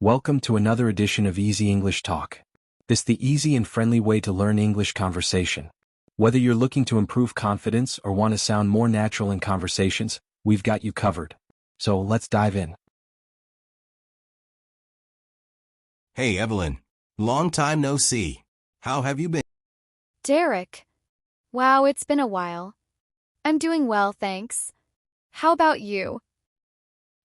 Welcome to another edition of Easy English Talk. This the easy and friendly way to learn English conversation. Whether you're looking to improve confidence or want to sound more natural in conversations, we've got you covered. So let's dive in. Hey Evelyn, long time no see. How have you been? Derek. Wow, it's been a while. I'm doing well, thanks. How about you?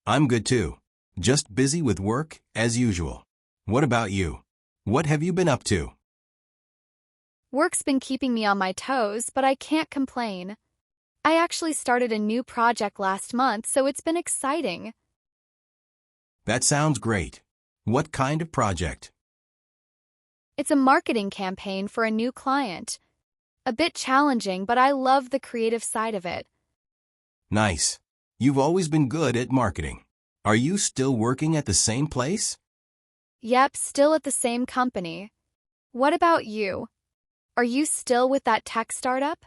I'm good too. Just busy with work, as usual. What about you? What have you been up to? Work's been keeping me on my toes, but I can't complain. I actually started a new project last month, so it's been exciting. That sounds great. What kind of project? It's a marketing campaign for a new client. A bit challenging, but I love the creative side of it. Nice. You've always been good at marketing. Are you still working at the same place? Yep, still at the same company. What about you? Are you still with that tech startup?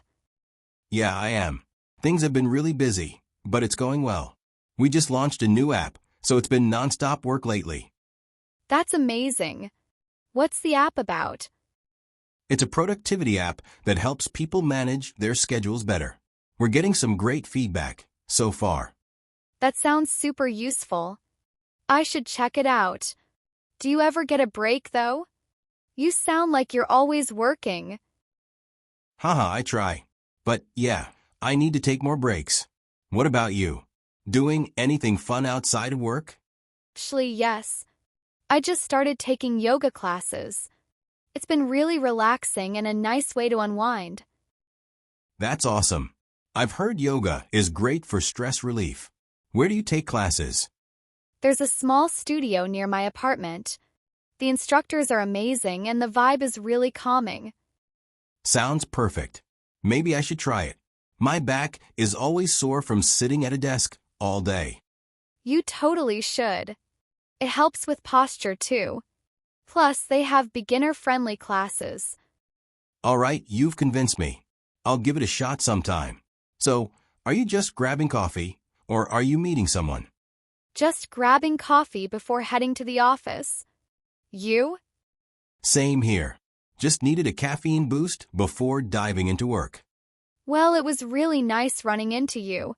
Yeah, I am. Things have been really busy, but it's going well. We just launched a new app, so it's been nonstop work lately. That's amazing. What's the app about? It's a productivity app that helps people manage their schedules better. We're getting some great feedback so far. That sounds super useful. I should check it out. Do you ever get a break, though? You sound like you're always working. Haha, I try. But yeah, I need to take more breaks. What about you? Doing anything fun outside of work? Actually, yes. I just started taking yoga classes. It's been really relaxing and a nice way to unwind. That's awesome. I've heard yoga is great for stress relief. Where do you take classes? There's a small studio near my apartment. The instructors are amazing and the vibe is really calming. Sounds perfect. Maybe I should try it. My back is always sore from sitting at a desk all day. You totally should. It helps with posture too. Plus, they have beginner-friendly classes. All right, you've convinced me. I'll give it a shot sometime. So, are you just grabbing coffee, or are you meeting someone? Just grabbing coffee before heading to the office. You? Same here. Just needed a caffeine boost before diving into work. Well, it was really nice running into you.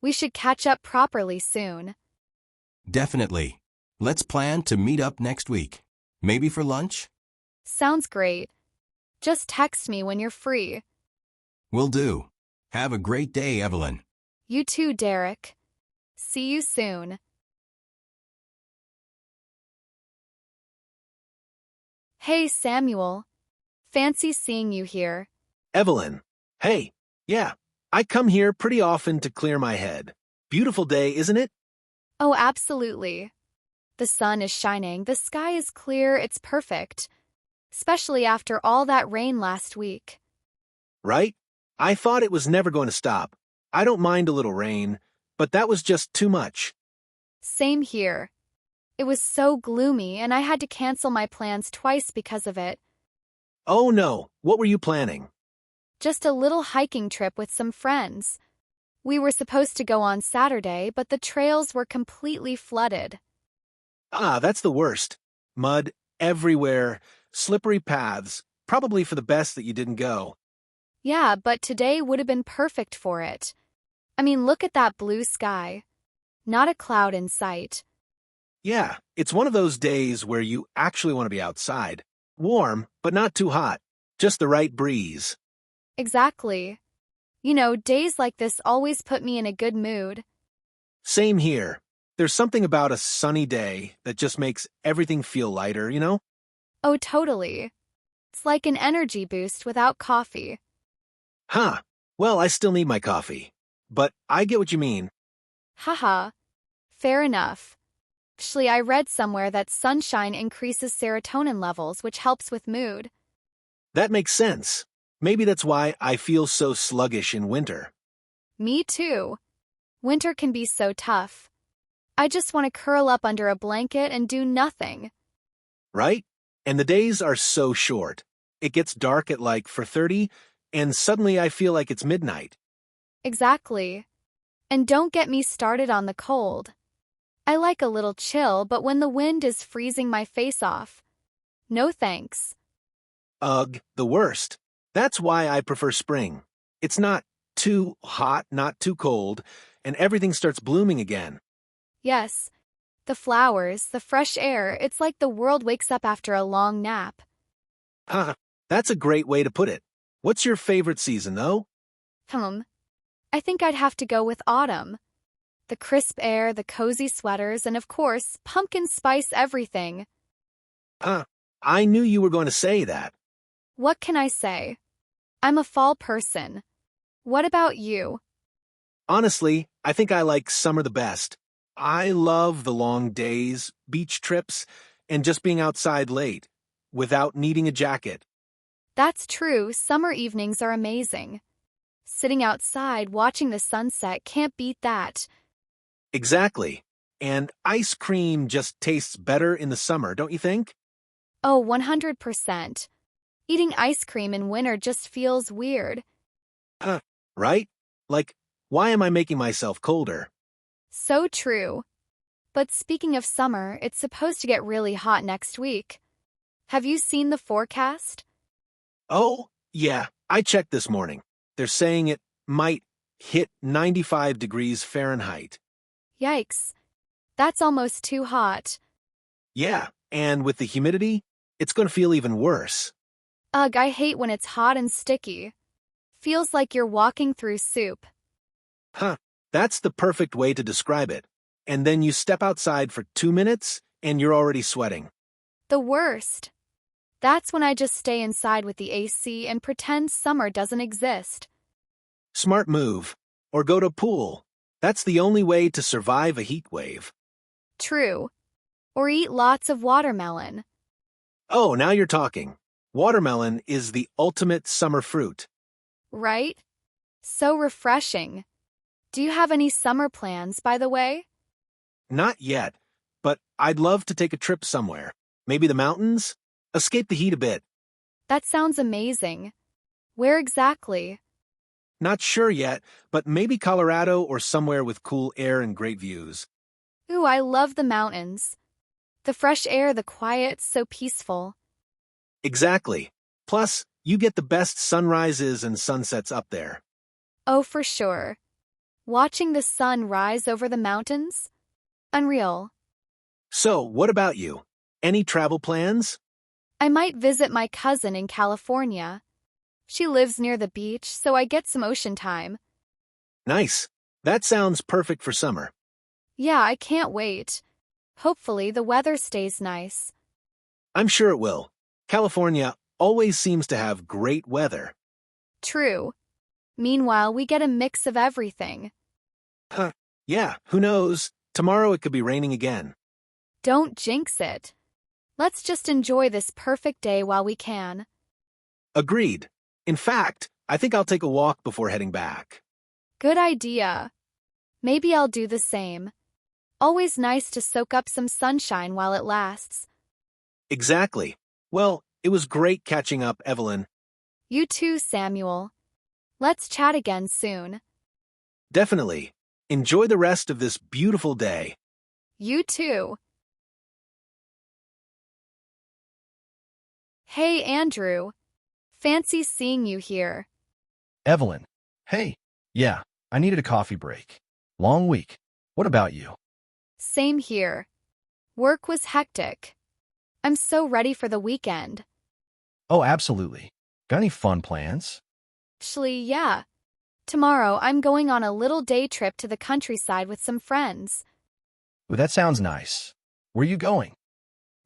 We should catch up properly soon. Definitely. Let's plan to meet up next week. Maybe for lunch? Sounds great. Just text me when you're free. Will do. Have a great day, Evelyn. You too, Derek. See you soon. Hey, Samuel. Fancy seeing you here. Evelyn. Hey, yeah, I come here pretty often to clear my head. Beautiful day, isn't it? Oh, absolutely. The sun is shining, the sky is clear, it's perfect. Especially after all that rain last week. Right? I thought it was never going to stop. I don't mind a little rain, but that was just too much. Same here. It was so gloomy and I had to cancel my plans twice because of it. Oh no, what were you planning? Just a little hiking trip with some friends. We were supposed to go on Saturday, but the trails were completely flooded. Ah, that's the worst. Mud everywhere, slippery paths, probably for the best that you didn't go. Yeah, but today would have been perfect for it. I mean, look at that blue sky. Not a cloud in sight. Yeah, it's one of those days where you actually want to be outside. Warm, but not too hot. Just the right breeze. Exactly. You know, days like this always put me in a good mood. Same here. There's something about a sunny day that just makes everything feel lighter, you know? Oh, totally. It's like an energy boost without coffee. Huh. Well, I still need my coffee. But I get what you mean. Haha. Fair enough. Actually, I read somewhere that sunshine increases serotonin levels, which helps with mood. That makes sense. Maybe that's why I feel so sluggish in winter. Me too. Winter can be so tough. I just want to curl up under a blanket and do nothing. Right? And the days are so short. It gets dark at like 4:30, and suddenly I feel like it's midnight. Exactly. And don't get me started on the cold. I like a little chill, but when the wind is freezing my face off. No thanks. Ugh, the worst. That's why I prefer spring. It's not too hot, not too cold, and everything starts blooming again. Yes. The flowers, the fresh air, it's like the world wakes up after a long nap. Huh, that's a great way to put it. What's your favorite season, though? I think I'd have to go with autumn. The crisp air, the cozy sweaters, and of course, pumpkin spice everything. I knew you were going to say that. What can I say? I'm a fall person. What about you? Honestly, I think I like summer the best. I love the long days, beach trips, and just being outside late, without needing a jacket. That's true, summer evenings are amazing. Sitting outside watching the sunset can't beat that. Exactly. And ice cream just tastes better in the summer, don't you think? Oh, 100%. Eating ice cream in winter just feels weird. Right? Like, why am I making myself colder? So true. But speaking of summer, it's supposed to get really hot next week. Have you seen the forecast? Oh, yeah, I checked this morning. They're saying it might hit 95 degrees Fahrenheit. Yikes. That's almost too hot. Yeah, and with the humidity, it's going to feel even worse. Ugh, I hate when it's hot and sticky. Feels like you're walking through soup. That's the perfect way to describe it. And then you step outside for 2 minutes, and you're already sweating. The worst. That's when I just stay inside with the AC and pretend summer doesn't exist. Smart move. Or go to pool. That's the only way to survive a heat wave. True. Or eat lots of watermelon. Oh, now you're talking. Watermelon is the ultimate summer fruit. Right? So refreshing. Do you have any summer plans, by the way? Not yet, but I'd love to take a trip somewhere. Maybe the mountains? Escape the heat a bit. That sounds amazing. Where exactly? Not sure yet, but maybe Colorado or somewhere with cool air and great views. Ooh, I love the mountains. The fresh air, the quiet, so peaceful. Exactly. Plus, you get the best sunrises and sunsets up there. Oh, for sure. Watching the sun rise over the mountains? Unreal. So, what about you? Any travel plans? I might visit my cousin in California. She lives near the beach, so I get some ocean time. Nice. That sounds perfect for summer. Yeah, I can't wait. Hopefully the weather stays nice. I'm sure it will. California always seems to have great weather. True. Meanwhile, we get a mix of everything. Yeah, who knows? Tomorrow it could be raining again. Don't jinx it. Let's just enjoy this perfect day while we can. Agreed. In fact, I think I'll take a walk before heading back. Good idea. Maybe I'll do the same. Always nice to soak up some sunshine while it lasts. Exactly. Well, it was great catching up, Evelyn. You too, Samuel. Let's chat again soon. Definitely. Enjoy the rest of this beautiful day. You too. Hey, Andrew. Fancy seeing you here. Evelyn. Hey. Yeah, I needed a coffee break. Long week. What about you? Same here. Work was hectic. I'm so ready for the weekend. Oh, absolutely. Got any fun plans? Actually, yeah. Tomorrow, I'm going on a little day trip to the countryside with some friends. Ooh, that sounds nice. Where are you going?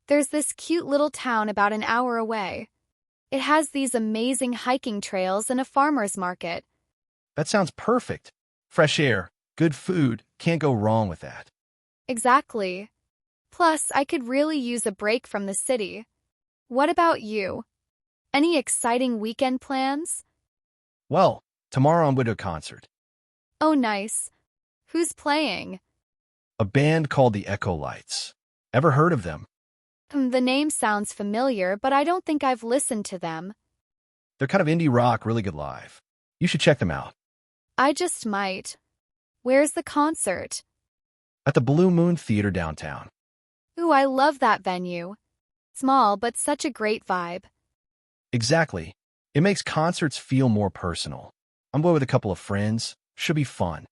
There's this cute little town about an hour away. It has these amazing hiking trails and a farmer's market. That sounds perfect. Fresh air, good food, can't go wrong with that. Exactly. Plus, I could really use a break from the city. What about you? Any exciting weekend plans? Well, tomorrow I'm with a concert. Oh, nice. Who's playing? A band called the Echo Lights. Ever heard of them? The name sounds familiar, but I don't think I've listened to them. They're kind of indie rock, really good live. You should check them out. I just might. Where's the concert? At the Blue Moon Theater downtown. Ooh, I love that venue. Small, but such a great vibe. Exactly. It makes concerts feel more personal. I'm going with a couple of friends. Should be fun.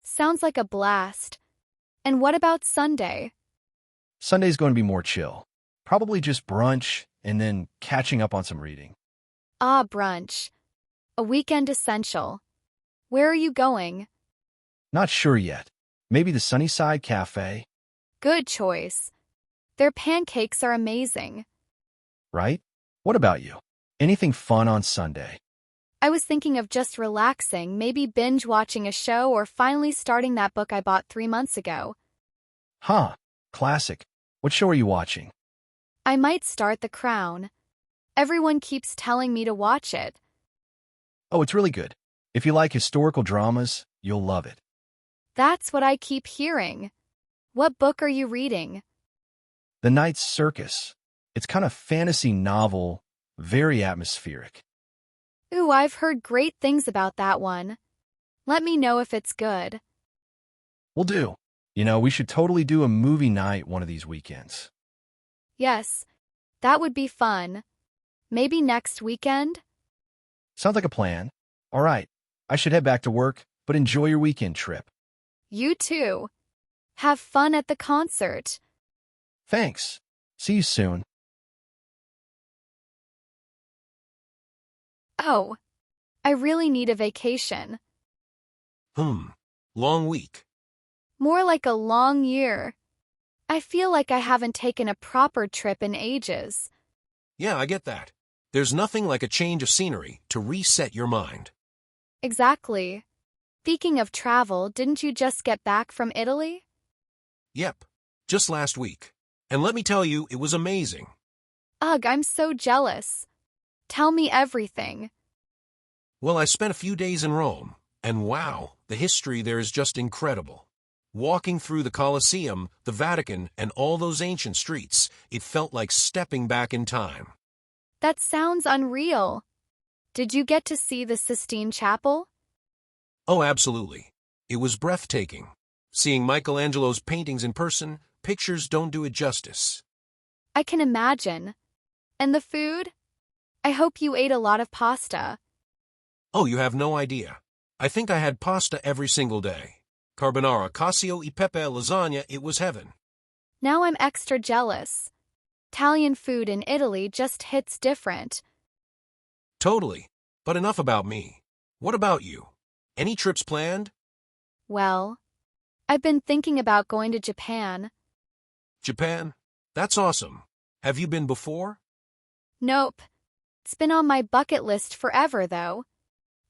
Sounds like a blast. And what about Sunday? Sunday's going to be more chill. Probably just brunch and then catching up on some reading. Ah, brunch. A weekend essential. Where are you going? Not sure yet. Maybe the Sunnyside Cafe, Good choice. Their pancakes are amazing. right? What about you? Anything fun on Sunday? I was thinking of just relaxing, maybe binge watching a show or finally starting that book I bought 3 months ago. Huh, classic. What show are you watching? I might start The Crown. Everyone keeps telling me to watch it. Oh, it's really good. If you like historical dramas, you'll love it. That's what I keep hearing. What book are you reading? The Night's Circus. It's kind of fantasy novel, very atmospheric. Ooh, I've heard great things about that one. Let me know if it's good. Will do. We should totally do a movie night one of these weekends. Yes, that would be fun. Maybe next weekend? Sounds like a plan. All right, I should head back to work, but enjoy your weekend trip. You too. Have fun at the concert. Thanks. See you soon. Oh, I really need a vacation. Long week. More like a long year. I feel like I haven't taken a proper trip in ages. Yeah, I get that. There's nothing like a change of scenery to reset your mind. Exactly. Speaking of travel, didn't you just get back from Italy? Yep, just last week. And let me tell you, it was amazing. Ugh, I'm so jealous. Tell me everything. Well, I spent a few days in Rome, and wow, the history there is just incredible. Walking through the Colosseum, the Vatican, and all those ancient streets, it felt like stepping back in time. That sounds unreal. Did you get to see the Sistine Chapel? Oh, absolutely. It was breathtaking. Seeing Michelangelo's paintings in person, pictures don't do it justice. I can imagine. And the food? I hope you ate a lot of pasta. Oh, you have no idea. I think I had pasta every single day. Carbonara, cacio e pepe, lasagna, it was heaven. Now I'm extra jealous. Italian food in Italy just hits different. Totally. But enough about me. What about you? Any trips planned? Well, I've been thinking about going to Japan. Japan? That's awesome. Have you been before? Nope. It's been on my bucket list forever, though.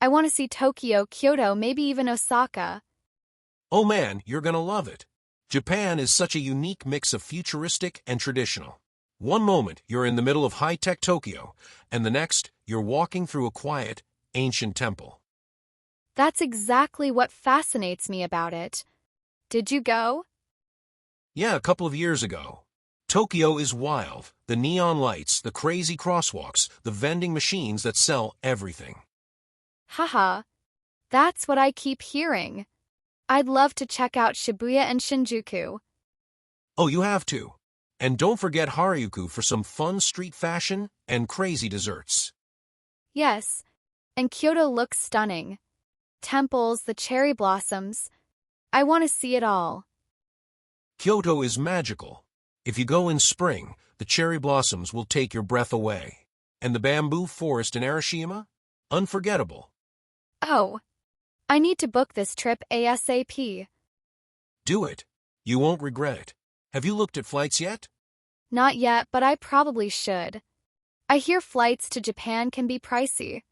I want to see Tokyo, Kyoto, maybe even Osaka. Oh man, you're gonna love it. Japan is such a unique mix of futuristic and traditional. One moment, you're in the middle of high-tech Tokyo, and the next, you're walking through a quiet, ancient temple. That's exactly what fascinates me about it. Did you go? Yeah, a couple of years ago. Tokyo is wild. The neon lights, the crazy crosswalks, the vending machines that sell everything. Haha. That's what I keep hearing. I'd love to check out Shibuya and Shinjuku. Oh, you have to. And don't forget Harajuku for some fun street fashion and crazy desserts. Yes, and Kyoto looks stunning. Temples, the cherry blossoms. I want to see it all. Kyoto is magical. If you go in spring, the cherry blossoms will take your breath away. And the bamboo forest in Arashiyama? Unforgettable. Oh, I need to book this trip ASAP. Do it. You won't regret it. Have you looked at flights yet? Not yet, but I probably should. I hear flights to Japan can be pricey.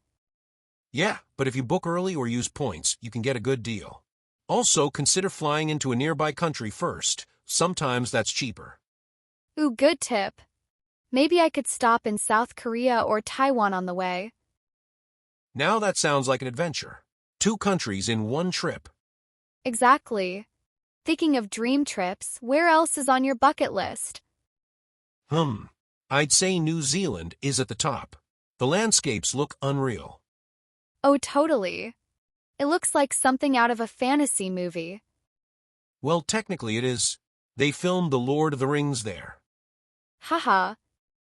Yeah, but if you book early or use points, you can get a good deal. Also, consider flying into a nearby country first. Sometimes that's cheaper. Ooh, good tip. Maybe I could stop in South Korea or Taiwan on the way. Now that sounds like an adventure. 2 countries in one trip. Exactly. Thinking of dream trips, where else is on your bucket list? I'd say New Zealand is at the top. The landscapes look unreal. Oh, totally. It looks like something out of a fantasy movie. Well, technically it is. They filmed The Lord of the Rings there. Haha.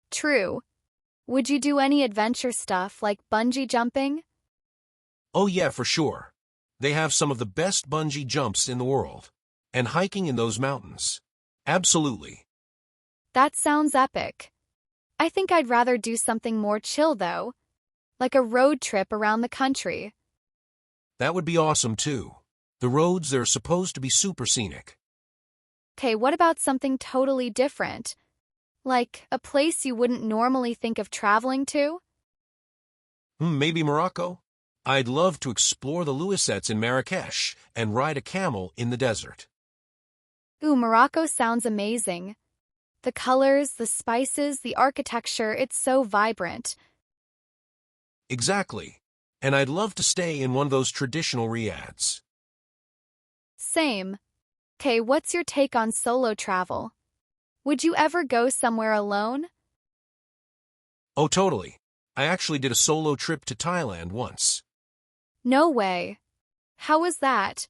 True. Would you do any adventure stuff like bungee jumping? Oh yeah, for sure. They have some of the best bungee jumps in the world. And hiking in those mountains. Absolutely. That sounds epic. I think I'd rather do something more chill though, like a road trip around the country. That would be awesome too. The roads, they're supposed to be super scenic. Okay, what about something totally different? Like a place you wouldn't normally think of traveling to? Maybe Morocco? I'd love to explore the Louisettes in Marrakesh and ride a camel in the desert. Ooh, Morocco sounds amazing. The colors, the spices, the architecture, it's so vibrant. Exactly. And I'd love to stay in one of those traditional riads. Same. Okay, what's your take on solo travel? Would you ever go somewhere alone? Oh, totally. I actually did a solo trip to Thailand once. No way. How was that?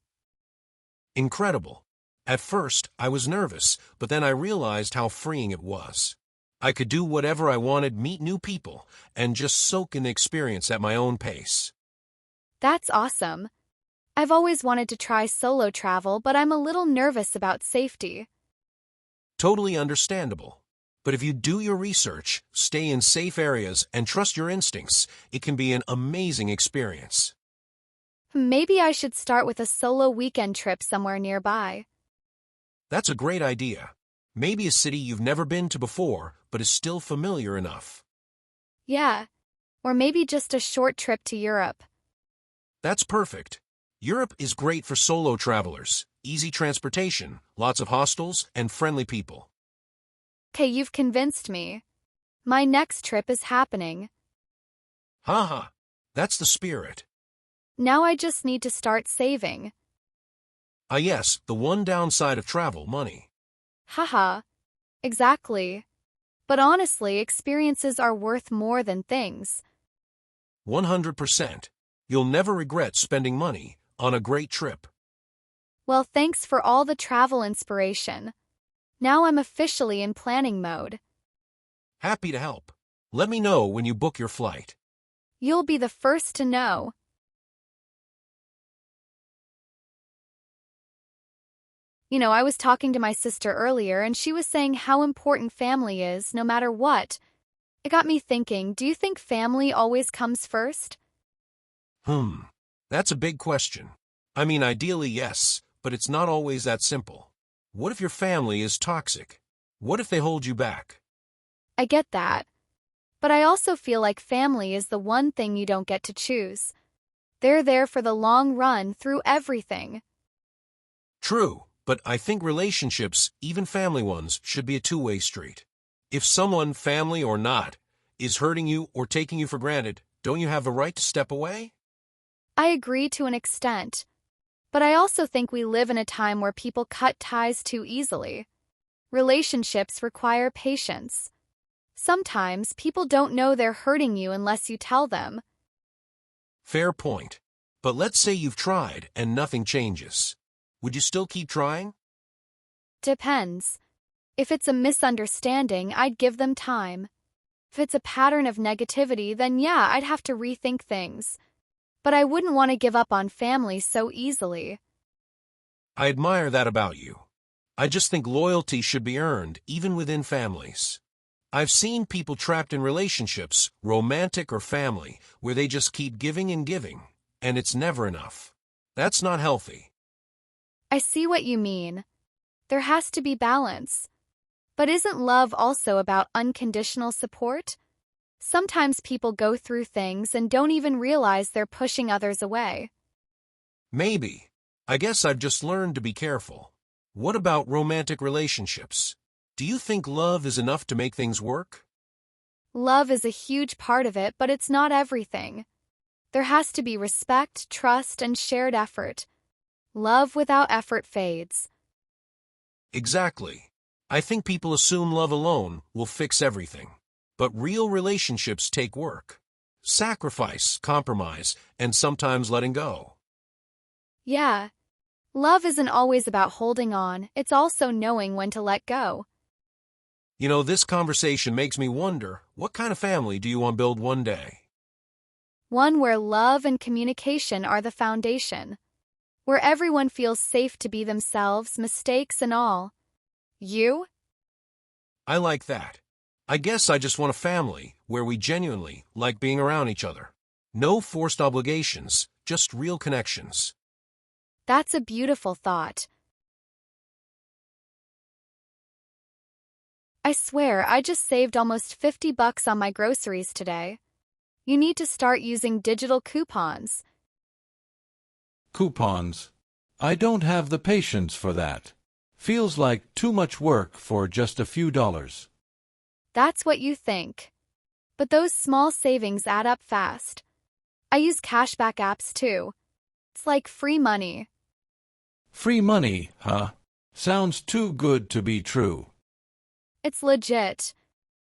Incredible. At first, I was nervous, but then I realized how freeing it was. I could do whatever I wanted, meet new people, and just soak in the experience at my own pace. That's awesome. I've always wanted to try solo travel, but I'm a little nervous about safety. Totally understandable. But if you do your research, stay in safe areas, and trust your instincts, it can be an amazing experience. Maybe I should start with a solo weekend trip somewhere nearby. That's a great idea. Maybe a city you've never been to before, but is still familiar enough. Yeah, or maybe just a short trip to Europe. That's perfect. Europe is great for solo travelers. Easy transportation, lots of hostels, and friendly people. Okay, you've convinced me. My next trip is happening. Haha, that's the spirit. Now I just need to start saving. Ah yes, the one downside of travel, money. Haha. Exactly. But honestly, experiences are worth more than things. 100%. You'll never regret spending money on a great trip. Well, thanks for all the travel inspiration. Now I'm officially in planning mode. Happy to help. Let me know when you book your flight. You'll be the first to know. I was talking to my sister earlier and she was saying how important family is no matter what. It got me thinking, do you think family always comes first? That's a big question. I mean, ideally, yes, but it's not always that simple. What if your family is toxic? What if they hold you back? I get that. But I also feel like family is the one thing you don't get to choose. They're there for the long run through everything. True, but I think relationships, even family ones, should be a two-way street. If someone, family or not, is hurting you or taking you for granted, don't you have a right to step away? I agree to an extent. But I also think we live in a time where people cut ties too easily. Relationships require patience. Sometimes people don't know they're hurting you unless you tell them. Fair point. But let's say you've tried and nothing changes. Would you still keep trying? Depends. If it's a misunderstanding, I'd give them time. If it's a pattern of negativity, then yeah, I'd have to rethink things. But I wouldn't want to give up on family so easily. I admire that about you. I just think loyalty should be earned, even within families. I've seen people trapped in relationships, romantic or family, where they just keep giving and giving, and it's never enough. That's not healthy. I see what you mean. There has to be balance. But isn't love also about unconditional support? Sometimes people go through things and don't even realize they're pushing others away. Maybe. I guess I've just learned to be careful. What about romantic relationships? Do you think love is enough to make things work? Love is a huge part of it, but it's not everything. There has to be respect, trust, and shared effort. Love without effort fades. Exactly. I think people assume love alone will fix everything. But real relationships take work. Sacrifice, compromise, and sometimes letting go. Yeah. Love isn't always about holding on, it's also knowing when to let go. You know, this conversation makes me wonder, what kind of family do you want to build one day? One where love and communication are the foundation. Where everyone feels safe to be themselves, mistakes and all. You? I like that. I guess I just want a family where we genuinely like being around each other. No forced obligations, just real connections. That's a beautiful thought. I swear, I just saved almost $50 on my groceries today. You need to start using digital coupons. Coupons. I don't have the patience for that. Feels like too much work for just a few dollars. That's what you think. But those small savings add up fast. I use cashback apps too. It's like free money. Free money, huh? Sounds too good to be true. It's legit.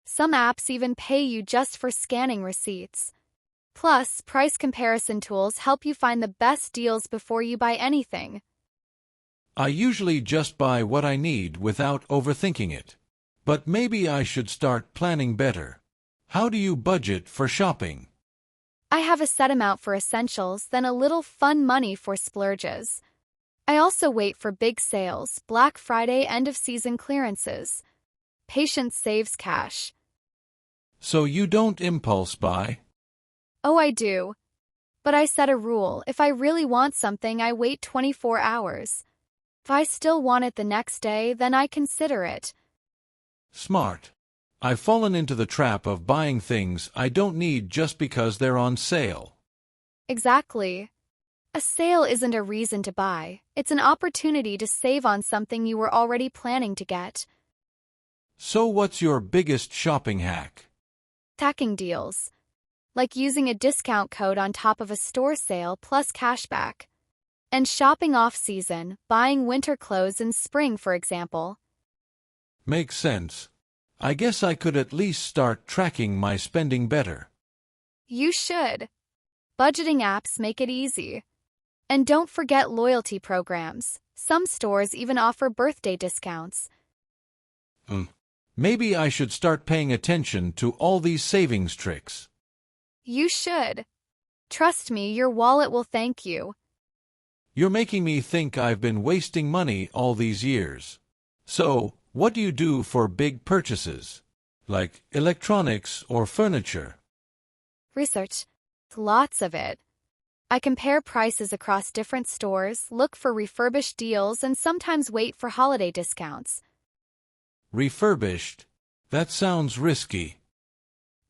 Some apps even pay you just for scanning receipts. Plus, price comparison tools help you find the best deals before you buy anything. I usually just buy what I need without overthinking it. But maybe I should start planning better. How do you budget for shopping? I have a set amount for essentials, then a little fun money for splurges. I also wait for big sales, Black Friday end-of-season clearances. Patience saves cash. So you don't impulse buy? Oh, I do. But I set a rule. If I really want something, I wait 24 hours. If I still want it the next day, then I consider it. Smart. I've fallen into the trap of buying things I don't need just because they're on sale. Exactly. A sale isn't a reason to buy. It's an opportunity to save on something you were already planning to get. So what's your biggest shopping hack? Stacking deals. Like using a discount code on top of a store sale plus cashback. And shopping off-season, buying winter clothes in spring, for example. Makes sense. I guess I could at least start tracking my spending better. You should. Budgeting apps make it easy. And don't forget loyalty programs. Some stores even offer birthday discounts. Maybe I should start paying attention to all these savings tricks. You should. Trust me, your wallet will thank you. You're making me think I've been wasting money all these years. So, what do you do for big purchases? Like electronics or furniture? Research. Lots of it. I compare prices across different stores, look for refurbished deals, and sometimes wait for holiday discounts. Refurbished? That sounds risky.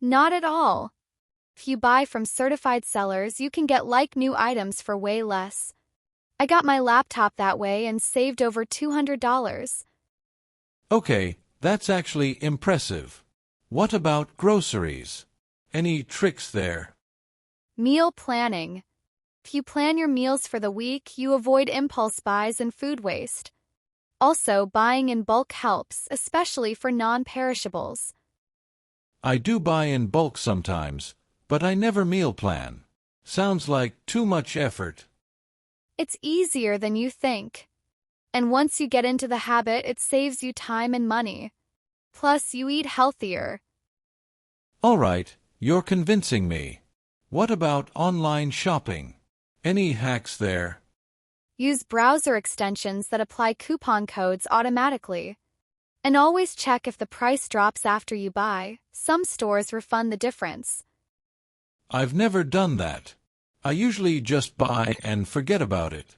Not at all. If you buy from certified sellers, you can get like-new items for way less. I got my laptop that way and saved over $200. Okay, that's actually impressive. What about groceries? Any tricks there? Meal planning. If you plan your meals for the week, you avoid impulse buys and food waste. Also, buying in bulk helps, especially for non-perishables. I do buy in bulk sometimes, but I never meal plan. Sounds like too much effort. It's easier than you think. And once you get into the habit, it saves you time and money. Plus, you eat healthier. All right, you're convincing me. What about online shopping? Any hacks there? Use browser extensions that apply coupon codes automatically. And always check if the price drops after you buy. Some stores refund the difference. I've never done that. I usually just buy and forget about it.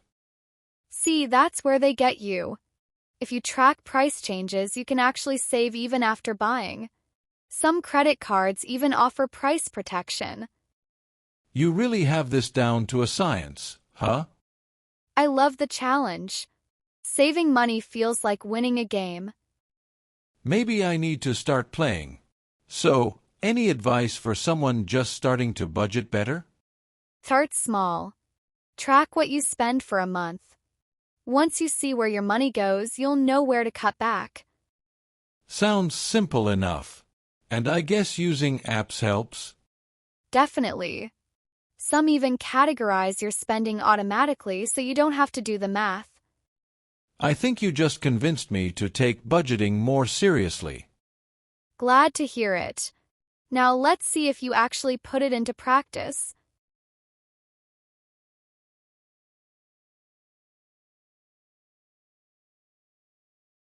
See, that's where they get you. If you track price changes, you can actually save even after buying. Some credit cards even offer price protection. You really have this down to a science, huh? I love the challenge. Saving money feels like winning a game. Maybe I need to start playing. So, any advice for someone just starting to budget better? Start small. Track what you spend for a month. Once you see where your money goes, you'll know where to cut back. Sounds simple enough. And I guess using apps helps? Definitely. Some even categorize your spending automatically so you don't have to do the math. I think you just convinced me to take budgeting more seriously. Glad to hear it. Now let's see if you actually put it into practice.